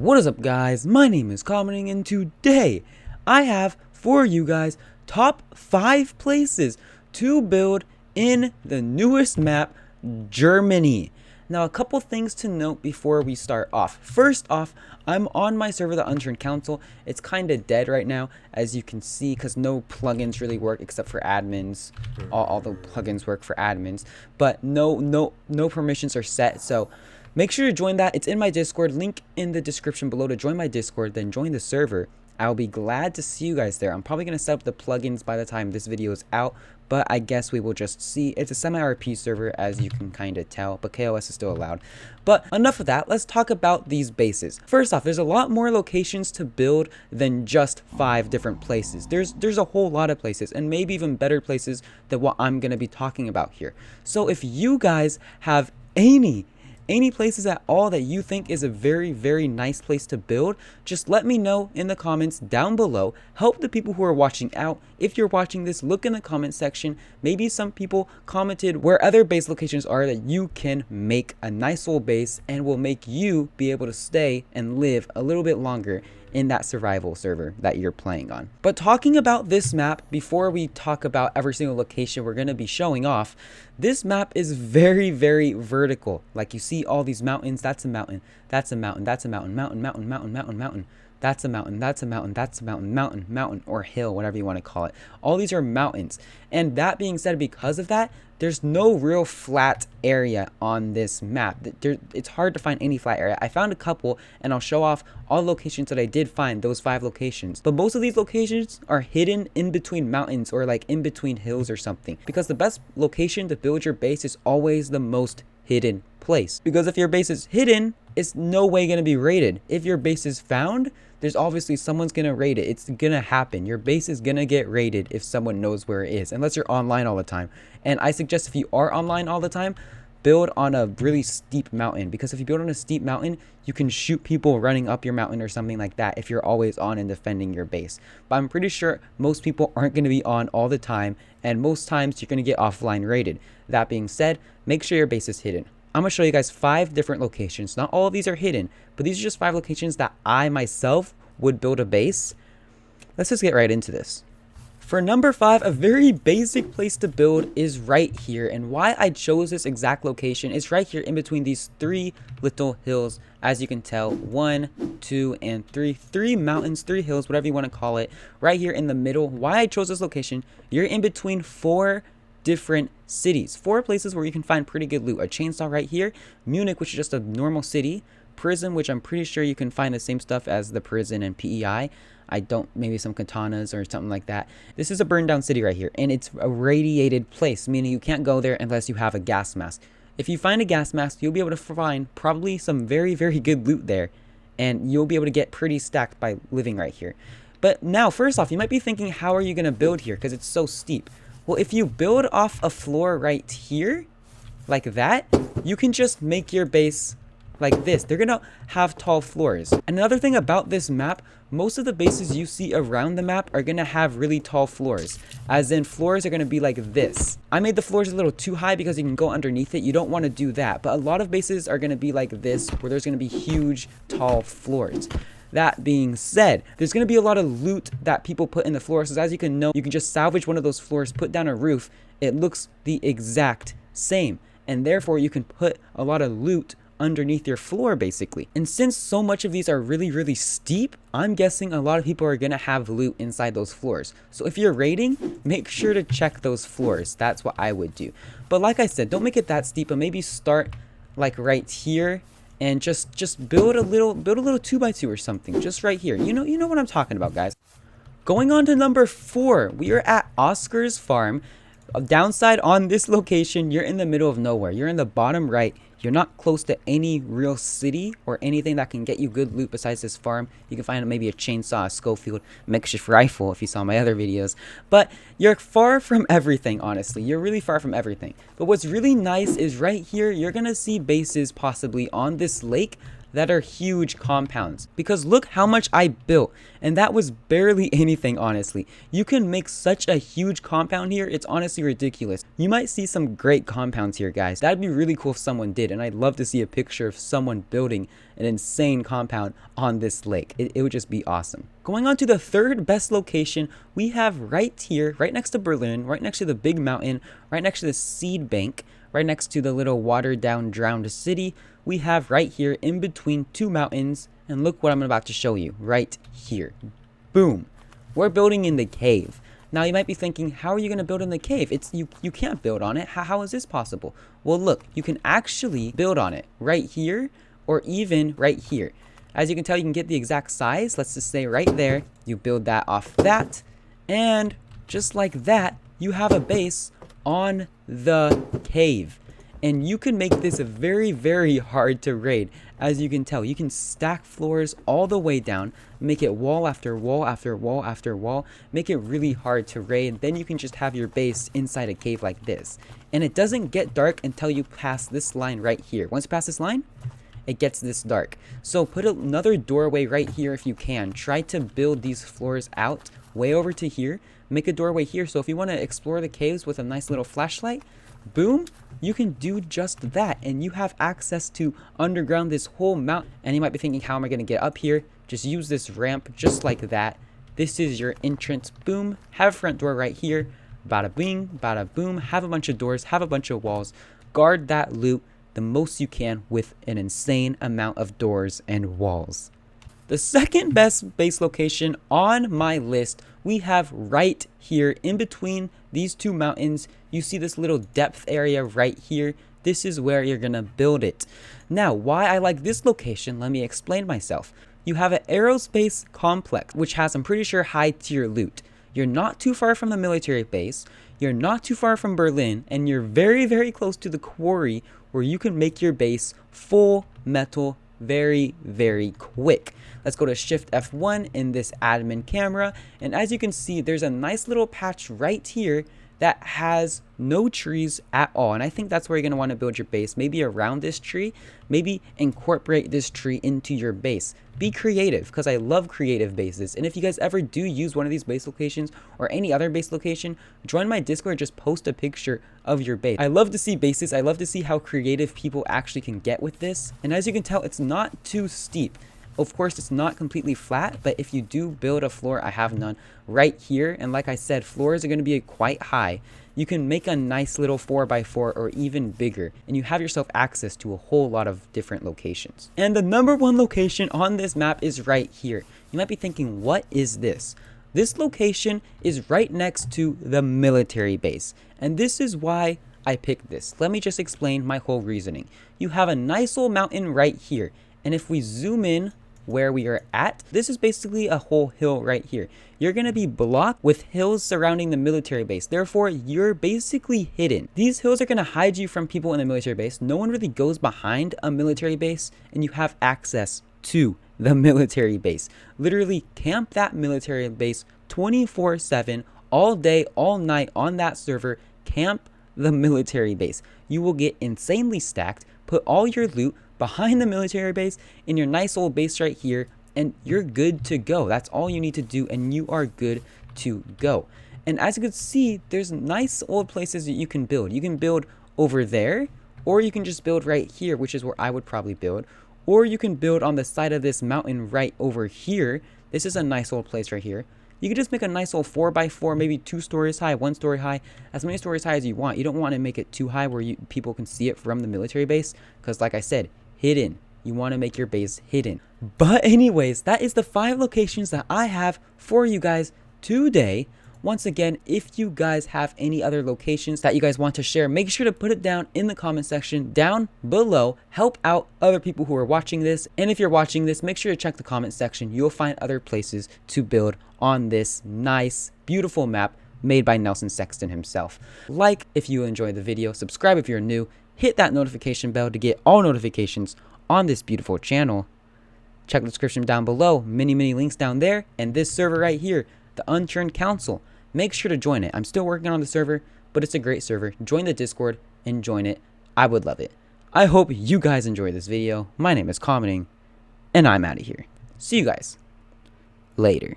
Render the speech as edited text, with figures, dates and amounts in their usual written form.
What is up, guys? My name is Kameding, and today I have for you guys top 5 places to build in the newest map, Germany. Now, a couple things to note before we start off. First off, I'm on my server, the Unturned Council. It's kind of dead right now, as you can see, because no plugins really work except for admins. All the plugins work for admins, but no permissions are set. So make sure to join that. It's in my Discord. Link in the description below to join my Discord. Then join the server. I'll be glad to see you guys there. I'm probably going to set up the plugins by the time this video is out, but I guess we will just see. It's a semi-RP server, as you can kind of tell, but KOS is still allowed. But enough of that. Let's talk about these bases. First off, there's a lot more locations to build than just 5 different places. There's a whole lot of places, and maybe even better places than what I'm going to be talking about here. So if you guys have any places at all that you think is a very nice place to build, just let me know in the comments down below. Help the people who are watching out. If you're watching this, look in the comment section. Maybe some people commented where other base locations are that you can make a nice old base and will make you be able to stay and live a little bit longer in that survival server that you're playing on. But talking about this map, before we talk about every single location we're going to be showing off, this map is very vertical. Like, you see all these mountains. That's a mountain, that's a mountain, that's a mountain, mountain, that's a mountain, that's a mountain, that's a mountain, or hill, whatever you want to call it. All these are mountains. And that being said, because of that, there's no real flat area on this map. It's hard to find any flat area. I found a couple, and I'll show off all the locations that I did find, those 5 locations. But most of these locations are hidden in between mountains, or like in between hills or something. Because the best location to build your base is always the most hidden place. Because if your base is hidden, it's no way going to be raided. If your base is found, there's obviously someone's going to raid it. It's going to happen. Your base is going to get raided if someone knows where it is, unless you're online all the time. And I suggest if you are online all the time, build on a really steep mountain, because if you build on a steep mountain, you can shoot people running up your mountain or something like that if you're always on and defending your base. But I'm pretty sure most people aren't going to be on all the time, and most times you're going to get offline raided. That being said, make sure your base is hidden. I'm going to show you guys 5 different locations. Not all of these are hidden, but these are just 5 locations that I myself would build a base. Let's just get right into this. For number 5, a very basic place to build is right here. And why I chose this exact location is right here in between these 3 little hills. As you can tell, 1, 2, and 3. 3 mountains, 3 hills, whatever you want to call it. Right here in the middle. Why I chose this location, you're in between 4 different cities, 4 places where you can find pretty good loot. A chainsaw right here, Munich, which is just a normal city, prison, which I'm pretty sure you can find the same stuff as the prison and PEI. Maybe some katanas or something like that. This is a burned down city right here, and it's a radiated place, meaning you can't go there unless you have a gas mask. If you find a gas mask, you'll be able to find probably some very good loot there, and you'll be able to get pretty stacked by living right here. But now, first off, you might be thinking, how are you going to build here, because it's so steep? Well, if you build off a floor right here, like that, you can just make your base like this. They're gonna have tall floors. Another thing about this map, most of the bases you see around the map are gonna have really tall floors, as in floors are gonna be like this. I made the floors a little too high because you can go underneath it. You don't want to do that, but a lot of bases are gonna be like this, where there's gonna be huge tall floors. That being said, there's going to be a lot of loot that people put in the floors. So as you can know, you can just salvage one of those floors, put down a roof. It looks the exact same. And therefore, you can put a lot of loot underneath your floor, basically. And since so much of these are really steep, I'm guessing a lot of people are going to have loot inside those floors. So if you're raiding, make sure to check those floors. That's what I would do. But like I said, don't make it that steep, but maybe start like right here. And just build a little 2x2 or something, just right here. You know what I'm talking about, guys. Going on to number 4, we are at Oscar's farm. A downside on this location, you're in the middle of nowhere. You're in the bottom right. You're not close to any real city or anything that can get you good loot besides this farm. You can find maybe a chainsaw, a Schofield, makeshift rifle if you saw my other videos. But you're far from everything, honestly. You're really far from everything. But what's really nice is right here, you're going to see bases possibly on this lake that are huge compounds. Because look how much I built, and that was barely anything, honestly. You can make such a huge compound here, it's honestly ridiculous. You might see some great compounds here, guys. That'd be really cool if someone did, and I'd love to see a picture of someone building an insane compound on this lake. It would just be awesome. Going on to the third best location, we have right here, right next to Berlin, right next to the big mountain, right next to the seed bank, right next to the little watered down drowned city, we have right here in between two mountains, and look what I'm about to show you right here. Boom. We're building in the cave. Now you might be thinking, how are you going to build in the cave? You can't build on it. How is this possible? Well, look, you can actually build on it right here or even right here. As you can tell, you can get the exact size. Let's just say right there, you build that off that, and just like that, you have a base on the cave. And you can make this very, very hard to raid. As you can tell, you can stack floors all the way down, make it wall after wall after wall after wall, make it really hard to raid. Then you can just have your base inside a cave like this. And it doesn't get dark until you pass this line right here. Once you pass this line, it gets this dark. So put another doorway right here if you can. Try to build these floors out way over to here. Make a doorway here. So if you want to explore the caves with a nice little flashlight, boom, you can do just that, and you have access to underground this whole mountain. And you might be thinking, how am I going to get up here? Just use this ramp just like that. This is your entrance. Boom, have a front door right here. Bada bing, bada boom, have a bunch of doors, have a bunch of walls. Guard that loot the most you can with an insane amount of doors and walls. The second best base location on my list, we have right here in between these two mountains. You see this little depth area right here. This is where you're gonna build it. Now, why I like this location, let me explain myself. You have an aerospace complex, which has, I'm pretty sure, high tier loot. You're not too far from the military base. You're not too far from Berlin, and you're very, very close to the quarry where you can make your base full metal very, very quick. Let's go to Shift F1 in this admin camera, and as you can see, there's a nice little patch right here that has no trees at all, and I think that's where you're going to want to build your base. Maybe around this tree, maybe incorporate this tree into your base. Be creative, because I love creative bases, and if you guys ever do use one of these base locations or any other base location, join my Discord, just post a picture of your base. I love to see bases. I love to see how creative people actually can get with this, and as you can tell, it's not too steep. Of course, it's not completely flat, but if you do build a floor, I have none right here, and like I said, floors are going to be quite high. You can make a nice little 4x4 or even bigger, and you have yourself access to a whole lot of different locations. And the number one location on this map is right here. You might be thinking, what is this? This location is right next to the military base, and this is why I picked this. Let me just explain my whole reasoning. You have a nice old mountain right here, and if we zoom in where we are at, this is basically a whole hill right here. You're going to be blocked with hills surrounding the military base. Therefore, you're basically hidden. These hills are going to hide you from people in the military base. No one really goes behind a military base, and you have access to the military base. Literally camp that military base 24/7, all day, all night on that server. Camp the military base. You will get insanely stacked, put all your loot behind the military base in your nice old base right here, and you're good to go. That's all you need to do, and you are good to go. And as you can see, there's nice old places that you can build. You can build over there, or you can just build right here, which is where I would probably build, or you can build on the side of this mountain right over here. This is a nice old place right here. You can just make a nice old 4x4, maybe 2 stories high, 1 story high, as many stories high as you want. You don't want to make it too high where people can see it from the military base, because like I said, hidden. You want to make your base hidden. But anyways, that is the 5 locations that I have for you guys today. Once again, if you guys have any other locations that you guys want to share, make sure to put it down in the comment section down below. Help out other people who are watching this. And if you're watching this, make sure to check the comment section. You'll find other places to build on this nice, beautiful map made by Nelson Sexton himself. Like if you enjoyed the video, subscribe if you're new, hit that notification bell to get all notifications on this beautiful channel. Check the description down below, many links down there, and this server right here, the Unturned Council. Make sure to join it. I'm still working on the server, but it's a great server. Join the Discord and join it. I would love it. I hope you guys enjoyed this video. My name is Kameding, and I'm out of here. See you guys later.